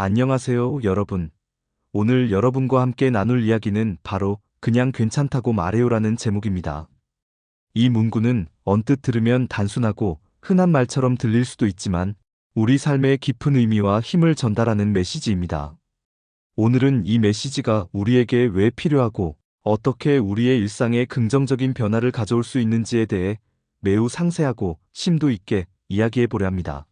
안녕하세요, 여러분. 오늘 여러분과 함께 나눌 이야기는 바로 그냥 괜찮다고 말해요라는 제목입니다. 이 문구는 언뜻 들으면 단순하고 흔한 말처럼 들릴 수도 있지만 우리 삶의 깊은 의미와 힘을 전달하는 메시지입니다. 오늘은 이 메시지가 우리에게 왜 필요하고 어떻게 우리의 일상에 긍정적인 변화를 가져올 수 있는지에 대해 매우 상세하고 심도 있게 이야기해 보려 합니다.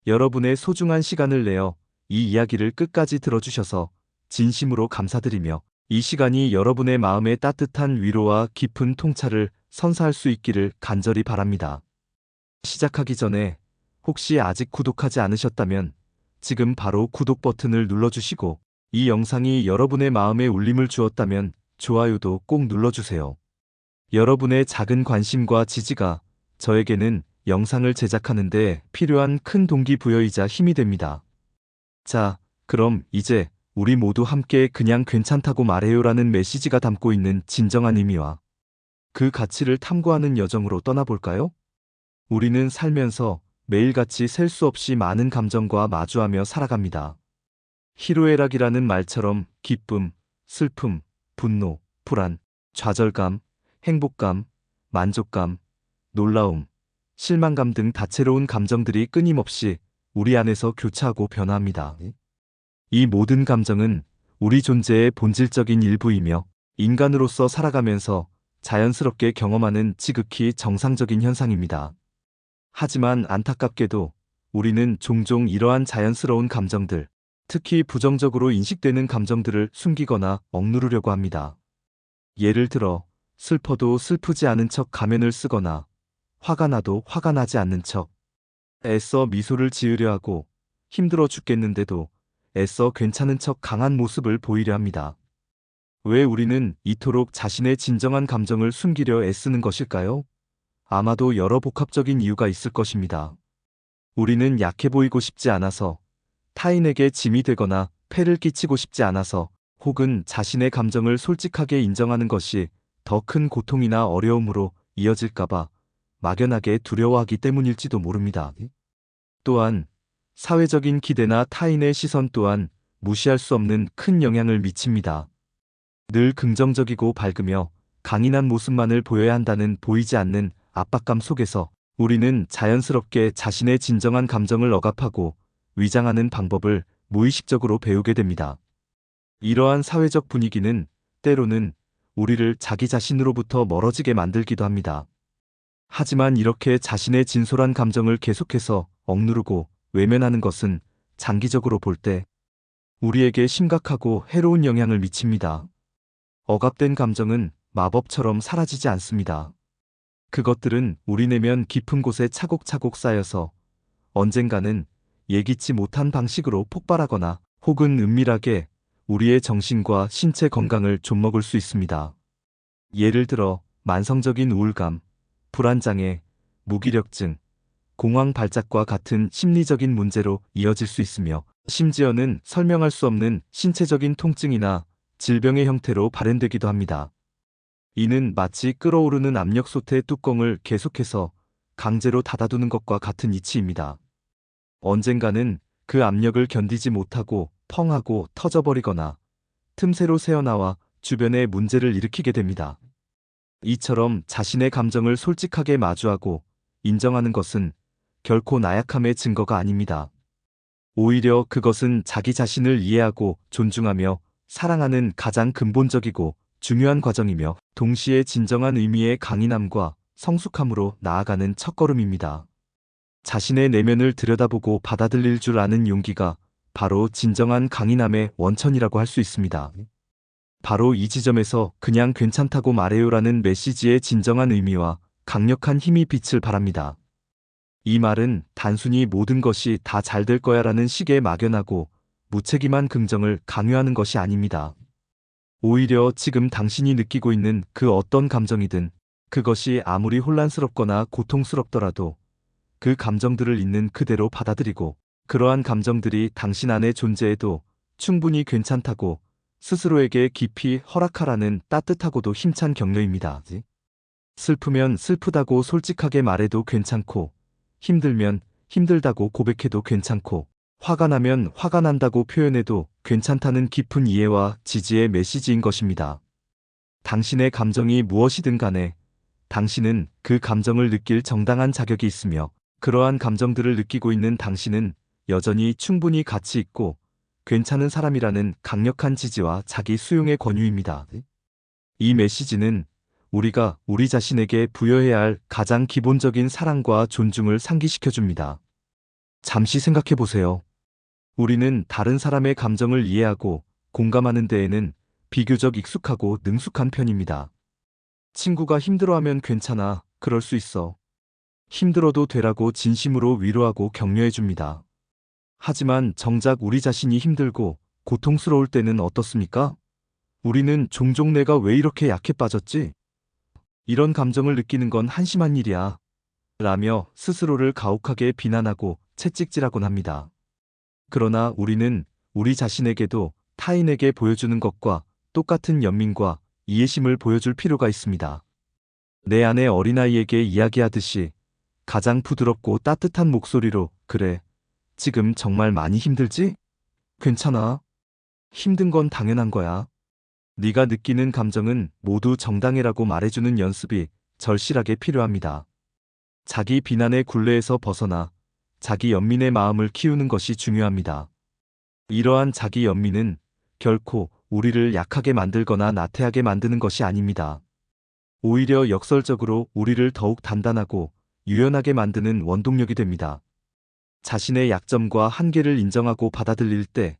여러분의 소중한 시간을 내어 이 이야기를 끝까지 들어주셔서 진심으로 감사드리며 이 시간이 여러분의 마음에 따뜻한 위로와 깊은 통찰을 선사할 수 있기를 간절히 바랍니다. 시작하기 전에 혹시 아직 구독하지 않으셨다면 지금 바로 구독 버튼을 눌러주시고 이 영상이 여러분의 마음에 울림을 주었다면 좋아요도 꼭 눌러주세요. 여러분의 작은 관심과 지지가 저에게는 영상을 제작하는 데 필요한 큰 동기부여이자 힘이 됩니다. 자, 그럼 이제 우리 모두 함께 그냥 괜찮다고 말해요라는 메시지가 담고 있는 진정한 의미와 그 가치를 탐구하는 여정으로 떠나볼까요? 우리는 살면서 매일같이 셀 수 없이 많은 감정과 마주하며 살아갑니다. 희로애락이라는 말처럼 기쁨, 슬픔, 분노, 불안, 좌절감, 행복감, 만족감, 놀라움, 실망감 등 다채로운 감정들이 끊임없이 우리 안에서 교차하고 변화합니다. 이 모든 감정은 우리 존재의 본질적인 일부이며 인간으로서 살아가면서 자연스럽게 경험하는 지극히 정상적인 현상입니다. 하지만 안타깝게도 우리는 종종 이러한 자연스러운 감정들, 특히 부정적으로 인식되는 감정들을 숨기거나 억누르려고 합니다. 예를 들어 슬퍼도 슬프지 않은 척 가면을 쓰거나 화가 나도 화가 나지 않는 척 애써 미소를 지으려 하고 힘들어 죽겠는데도 애써 괜찮은 척 강한 모습을 보이려 합니다. 왜 우리는 이토록 자신의 진정한 감정을 숨기려 애쓰는 것일까요? 아마도 여러 복합적인 이유가 있을 것입니다. 우리는 약해 보이고 싶지 않아서, 타인에게 짐이 되거나 폐를 끼치고 싶지 않아서, 혹은 자신의 감정을 솔직하게 인정하는 것이 더 큰 고통이나 어려움으로 이어질까봐 막연하게 두려워하기 때문일지도 모릅니다. 또한 사회적인 기대나 타인의 시선 또한 무시할 수 없는 큰 영향을 미칩니다. 늘 긍정적이고 밝으며 강인한 모습만을 보여야 한다는 보이지 않는 압박감 속에서 우리는 자연스럽게 자신의 진정한 감정을 억압하고 위장하는 방법을 무의식적으로 배우게 됩니다. 이러한 사회적 분위기는 때로는 우리를 자기 자신으로부터 멀어지게 만들기도 합니다. 하지만 이렇게 자신의 진솔한 감정을 계속해서 억누르고 외면하는 것은 장기적으로 볼 때 우리에게 심각하고 해로운 영향을 미칩니다. 억압된 감정은 마법처럼 사라지지 않습니다. 그것들은 우리 내면 깊은 곳에 차곡차곡 쌓여서 언젠가는 예기치 못한 방식으로 폭발하거나 혹은 은밀하게 우리의 정신과 신체 건강을 좀먹을 수 있습니다. 예를 들어 만성적인 우울감, 불안장애, 무기력증, 공황 발작과 같은 심리적인 문제로 이어질 수 있으며 심지어는 설명할 수 없는 신체적인 통증이나 질병의 형태로 발현되기도 합니다. 이는 마치 끓어오르는 압력솥의 뚜껑을 계속해서 강제로 닫아두는 것과 같은 이치입니다. 언젠가는 그 압력을 견디지 못하고 펑하고 터져버리거나 틈새로 새어나와 주변에 문제를 일으키게 됩니다. 이처럼 자신의 감정을 솔직하게 마주하고 인정하는 것은 결코 나약함의 증거가 아닙니다. 오히려 그것은 자기 자신을 이해하고 존중하며 사랑하는 가장 근본적이고 중요한 과정이며 동시에 진정한 의미의 강인함과 성숙함으로 나아가는 첫걸음입니다. 자신의 내면을 들여다보고 받아들일 줄 아는 용기가 바로 진정한 강인함의 원천이라고 할 수 있습니다. 바로 이 지점에서 그냥 괜찮다고 말해요라는 메시지의 진정한 의미와 강력한 힘이 빛을 발합니다. 이 말은 단순히 모든 것이 다 잘 될 거야라는 식의 막연하고 무책임한 긍정을 강요하는 것이 아닙니다. 오히려 지금 당신이 느끼고 있는 그 어떤 감정이든 그것이 아무리 혼란스럽거나 고통스럽더라도 그 감정들을 있는 그대로 받아들이고 그러한 감정들이 당신 안에 존재해도 충분히 괜찮다고 스스로에게 깊이 허락하라는 따뜻하고도 힘찬 격려입니다. 슬프면 슬프다고 솔직하게 말해도 괜찮고 힘들면 힘들다고 고백해도 괜찮고 화가 나면 화가 난다고 표현해도 괜찮다는 깊은 이해와 지지의 메시지인 것입니다. 당신의 감정이 무엇이든 간에 당신은 그 감정을 느낄 정당한 자격이 있으며 그러한 감정들을 느끼고 있는 당신은 여전히 충분히 가치 있고 괜찮은 사람이라는 강력한 지지와 자기 수용의 권유입니다. 이 메시지는 우리가 우리 자신에게 부여해야 할 가장 기본적인 사랑과 존중을 상기시켜 줍니다. 잠시 생각해 보세요. 우리는 다른 사람의 감정을 이해하고 공감하는 데에는 비교적 익숙하고 능숙한 편입니다. 친구가 힘들어하면 괜찮아, 그럴 수 있어. 힘들어도 되라고 진심으로 위로하고 격려해 줍니다. 하지만 정작 우리 자신이 힘들고 고통스러울 때는 어떻습니까? 우리는 종종 내가 왜 이렇게 약해 빠졌지? 이런 감정을 느끼는 건 한심한 일이야. 라며 스스로를 가혹하게 비난하고 채찍질하곤 합니다. 그러나 우리는 우리 자신에게도 타인에게 보여주는 것과 똑같은 연민과 이해심을 보여줄 필요가 있습니다. 내 안의 어린아이에게 이야기하듯이 가장 부드럽고 따뜻한 목소리로 그래, 지금 정말 많이 힘들지? 괜찮아. 힘든 건 당연한 거야. 네가 느끼는 감정은 모두 정당해라고 말해주는 연습이 절실하게 필요합니다. 자기 비난의 굴레에서 벗어나 자기 연민의 마음을 키우는 것이 중요합니다. 이러한 자기 연민은 결코 우리를 약하게 만들거나 나태하게 만드는 것이 아닙니다. 오히려 역설적으로 우리를 더욱 단단하고 유연하게 만드는 원동력이 됩니다. 자신의 약점과 한계를 인정하고 받아들일 때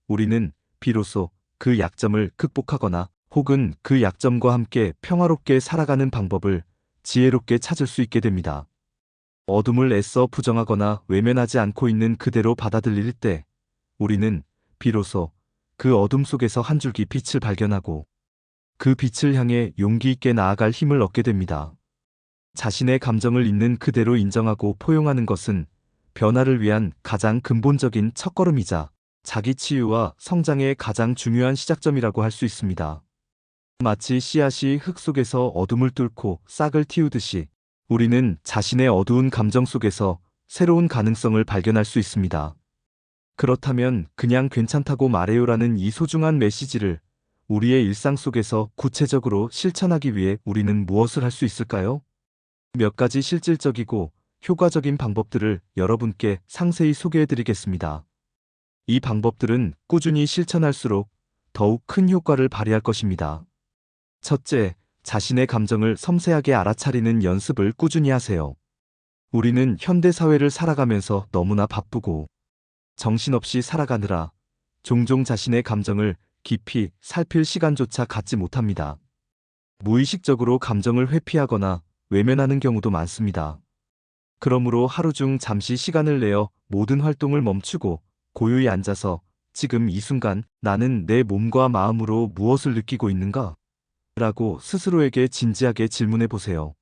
우리는 비로소 그 약점을 극복하거나 혹은 그 약점과 함께 평화롭게 살아가는 방법을 지혜롭게 찾을 수 있게 됩니다. 어둠을 애써 부정하거나 외면하지 않고 있는 그대로 받아들일 때 우리는 비로소 그 어둠 속에서 한 줄기 빛을 발견하고 그 빛을 향해 용기 있게 나아갈 힘을 얻게 됩니다. 자신의 감정을 있는 그대로 인정하고 포용하는 것은 변화를 위한 가장 근본적인 첫걸음이자 자기 치유와 성장의 가장 중요한 시작점이라고 할 수 있습니다. 마치 씨앗이 흙 속에서 어둠을 뚫고 싹을 틔우듯이 우리는 자신의 어두운 감정 속에서 새로운 가능성을 발견할 수 있습니다. 그렇다면 그냥 괜찮다고 말해요라는 이 소중한 메시지를 우리의 일상 속에서 구체적으로 실천하기 위해 우리는 무엇을 할 수 있을까요? 몇 가지 실질적이고 효과적인 방법들을 여러분께 상세히 소개해 드리겠습니다. 이 방법들은 꾸준히 실천할수록 더욱 큰 효과를 발휘할 것입니다. 첫째, 자신의 감정을 섬세하게 알아차리는 연습을 꾸준히 하세요. 우리는 현대 사회를 살아가면서 너무나 바쁘고 정신없이 살아가느라 종종 자신의 감정을 깊이 살필 시간조차 갖지 못합니다. 무의식적으로 감정을 회피하거나 외면하는 경우도 많습니다. 그러므로 하루 중 잠시 시간을 내어 모든 활동을 멈추고 고요히 앉아서 지금 이 순간 나는 내 몸과 마음으로 무엇을 느끼고 있는가? 라고 스스로에게 진지하게 질문해 보세요.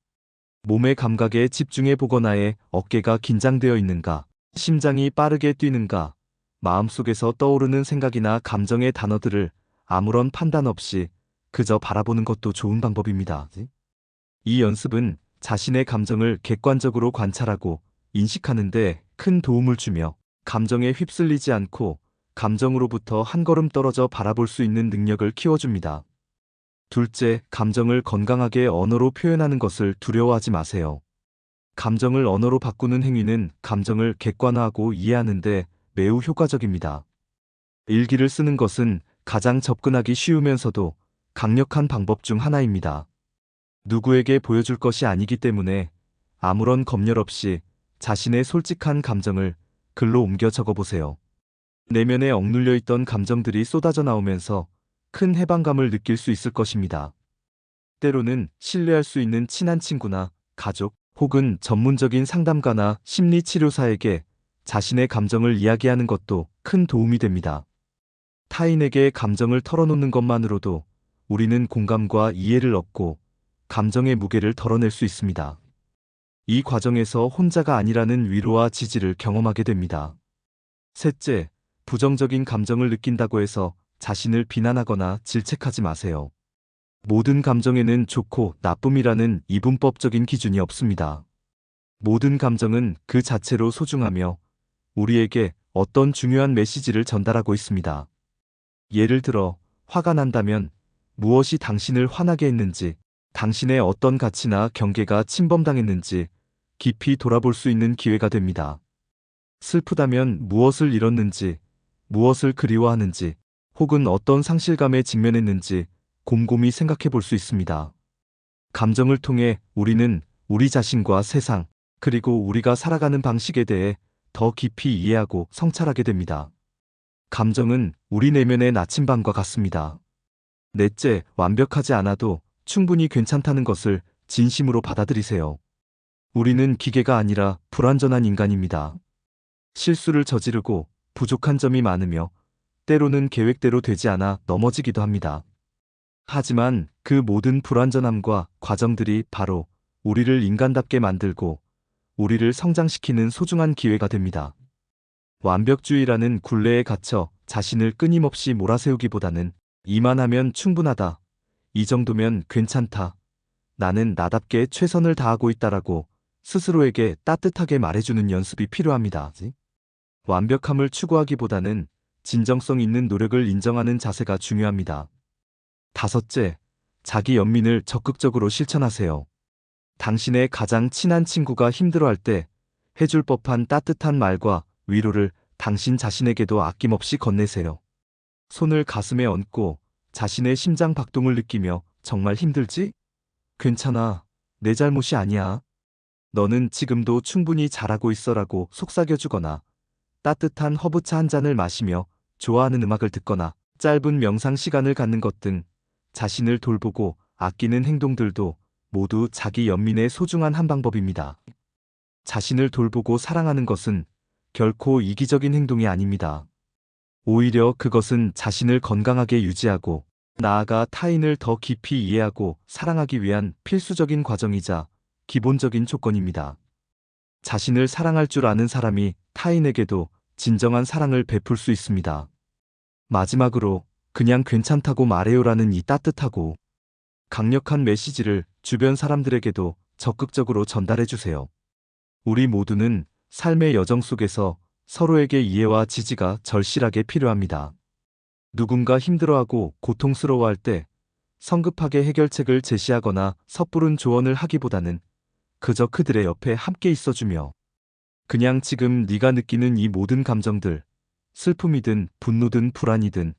몸의 감각에 집중해 보거나에 어깨가 긴장되어 있는가? 심장이 빠르게 뛰는가? 마음속에서 떠오르는 생각이나 감정의 단어들을 아무런 판단 없이 그저 바라보는 것도 좋은 방법입니다. 이 연습은 자신의 감정을 객관적으로 관찰하고 인식하는 데 큰 도움을 주며 감정에 휩쓸리지 않고 감정으로부터 한 걸음 떨어져 바라볼 수 있는 능력을 키워줍니다. 둘째, 감정을 건강하게 언어로 표현하는 것을 두려워하지 마세요. 감정을 언어로 바꾸는 행위는 감정을 객관화하고 이해하는 데 매우 효과적입니다. 일기를 쓰는 것은 가장 접근하기 쉬우면서도 강력한 방법 중 하나입니다. 누구에게 보여줄 것이 아니기 때문에 아무런 검열 없이 자신의 솔직한 감정을 글로 옮겨 적어보세요. 내면에 억눌려 있던 감정들이 쏟아져 나오면서 큰 해방감을 느낄 수 있을 것입니다. 때로는 신뢰할 수 있는 친한 친구나 가족 혹은 전문적인 상담가나 심리치료사에게 자신의 감정을 이야기하는 것도 큰 도움이 됩니다. 타인에게 감정을 털어놓는 것만으로도 우리는 공감과 이해를 얻고 감정의 무게를 덜어낼 수 있습니다. 이 과정에서 혼자가 아니라는 위로와 지지를 경험하게 됩니다. 셋째, 부정적인 감정을 느낀다고 해서 자신을 비난하거나 질책하지 마세요. 모든 감정에는 좋고 나쁨이라는 이분법적인 기준이 없습니다. 모든 감정은 그 자체로 소중하며 우리에게 어떤 중요한 메시지를 전달하고 있습니다. 예를 들어, 화가 난다면 무엇이 당신을 화나게 했는지, 당신의 어떤 가치나 경계가 침범당했는지 깊이 돌아볼 수 있는 기회가 됩니다. 슬프다면 무엇을 잃었는지, 무엇을 그리워하는지, 혹은 어떤 상실감에 직면했는지 곰곰이 생각해 볼 수 있습니다. 감정을 통해 우리는 우리 자신과 세상, 그리고 우리가 살아가는 방식에 대해 더 깊이 이해하고 성찰하게 됩니다. 감정은 우리 내면의 나침반과 같습니다. 넷째, 완벽하지 않아도 충분히 괜찮다는 것을 진심으로 받아들이세요. 우리는 기계가 아니라 불완전한 인간입니다. 실수를 저지르고 부족한 점이 많으며 때로는 계획대로 되지 않아 넘어지기도 합니다. 하지만 그 모든 불완전함과 과정들이 바로 우리를 인간답게 만들고 우리를 성장시키는 소중한 기회가 됩니다. 완벽주의라는 굴레에 갇혀 자신을 끊임없이 몰아세우기보다는 이만하면 충분하다, 이 정도면 괜찮다, 나는 나답게 최선을 다하고 있다라고 스스로에게 따뜻하게 말해주는 연습이 필요합니다. 완벽함을 추구하기보다는 진정성 있는 노력을 인정하는 자세가 중요합니다. 다섯째, 자기 연민을 적극적으로 실천하세요. 당신의 가장 친한 친구가 힘들어할 때 해줄 법한 따뜻한 말과 위로를 당신 자신에게도 아낌없이 건네세요. 손을 가슴에 얹고 자신의 심장 박동을 느끼며 정말 힘들지? 괜찮아. 내 잘못이 아니야. 너는 지금도 충분히 잘하고 있어라고 속삭여주거나 따뜻한 허브차 한 잔을 마시며 좋아하는 음악을 듣거나 짧은 명상 시간을 갖는 것 등 자신을 돌보고 아끼는 행동들도 모두 자기 연민의 소중한 한 방법입니다. 자신을 돌보고 사랑하는 것은 결코 이기적인 행동이 아닙니다. 오히려 그것은 자신을 건강하게 유지하고 나아가 타인을 더 깊이 이해하고 사랑하기 위한 필수적인 과정이자 기본적인 조건입니다. 자신을 사랑할 줄 아는 사람이 타인에게도 진정한 사랑을 베풀 수 있습니다. 마지막으로 그냥 괜찮다고 말해요라는 이 따뜻하고 강력한 메시지를 주변 사람들에게도 적극적으로 전달해 주세요. 우리 모두는 삶의 여정 속에서 서로에게 이해와 지지가 절실하게 필요합니다. 누군가 힘들어하고 고통스러워할 때 성급하게 해결책을 제시하거나 섣부른 조언을 하기보다는 그저 그들의 옆에 함께 있어주며 그냥 지금 네가 느끼는 이 모든 감정들, 슬픔이든 분노든 불안이든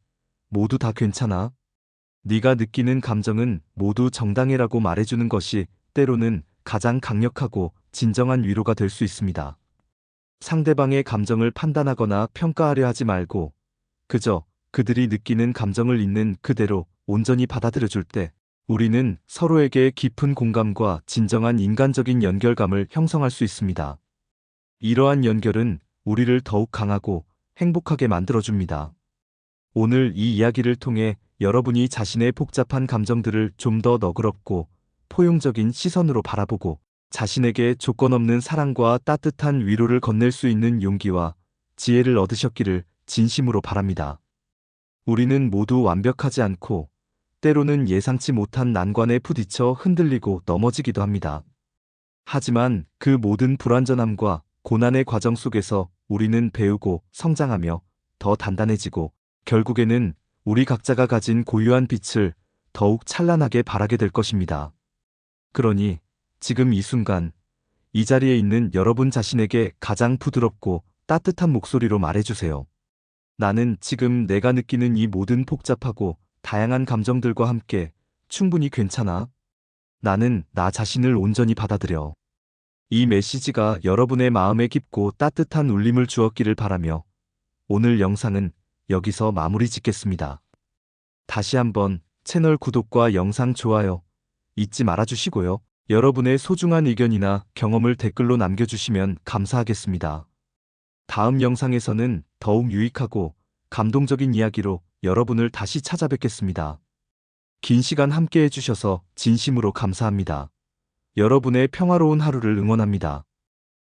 모두 다 괜찮아. 네가 느끼는 감정은 모두 정당해라고 말해주는 것이 때로는 가장 강력하고 진정한 위로가 될 수 있습니다. 상대방의 감정을 판단하거나 평가하려 하지 말고 그저 그들이 느끼는 감정을 있는 그대로 온전히 받아들여줄 때 우리는 서로에게 깊은 공감과 진정한 인간적인 연결감을 형성할 수 있습니다. 이러한 연결은 우리를 더욱 강하고 행복하게 만들어줍니다. 오늘 이 이야기를 통해 여러분이 자신의 복잡한 감정들을 좀 더 너그럽고 포용적인 시선으로 바라보고 자신에게 조건 없는 사랑과 따뜻한 위로를 건넬 수 있는 용기와 지혜를 얻으셨기를 진심으로 바랍니다. 우리는 모두 완벽하지 않고 때로는 예상치 못한 난관에 부딪혀 흔들리고 넘어지기도 합니다. 하지만 그 모든 불완전함과 고난의 과정 속에서 우리는 배우고 성장하며 더 단단해지고 결국에는 우리 각자가 가진 고유한 빛을 더욱 찬란하게 발하게 될 것입니다. 그러니 지금 이 순간 이 자리에 있는 여러분 자신에게 가장 부드럽고 따뜻한 목소리로 말해주세요. 나는 지금 내가 느끼는 이 모든 복잡하고 다양한 감정들과 함께 충분히 괜찮아. 나는 나 자신을 온전히 받아들여. 이 메시지가 여러분의 마음에 깊고 따뜻한 울림을 주었기를 바라며 오늘 영상은 여기서 마무리 짓겠습니다. 다시 한번 채널 구독과 영상 좋아요 잊지 말아주시고요. 여러분의 소중한 의견이나 경험을 댓글로 남겨주시면 감사하겠습니다. 다음 영상에서는 더욱 유익하고 감동적인 이야기로 여러분을 다시 찾아뵙겠습니다. 긴 시간 함께 해주셔서 진심으로 감사합니다. 여러분의 평화로운 하루를 응원합니다.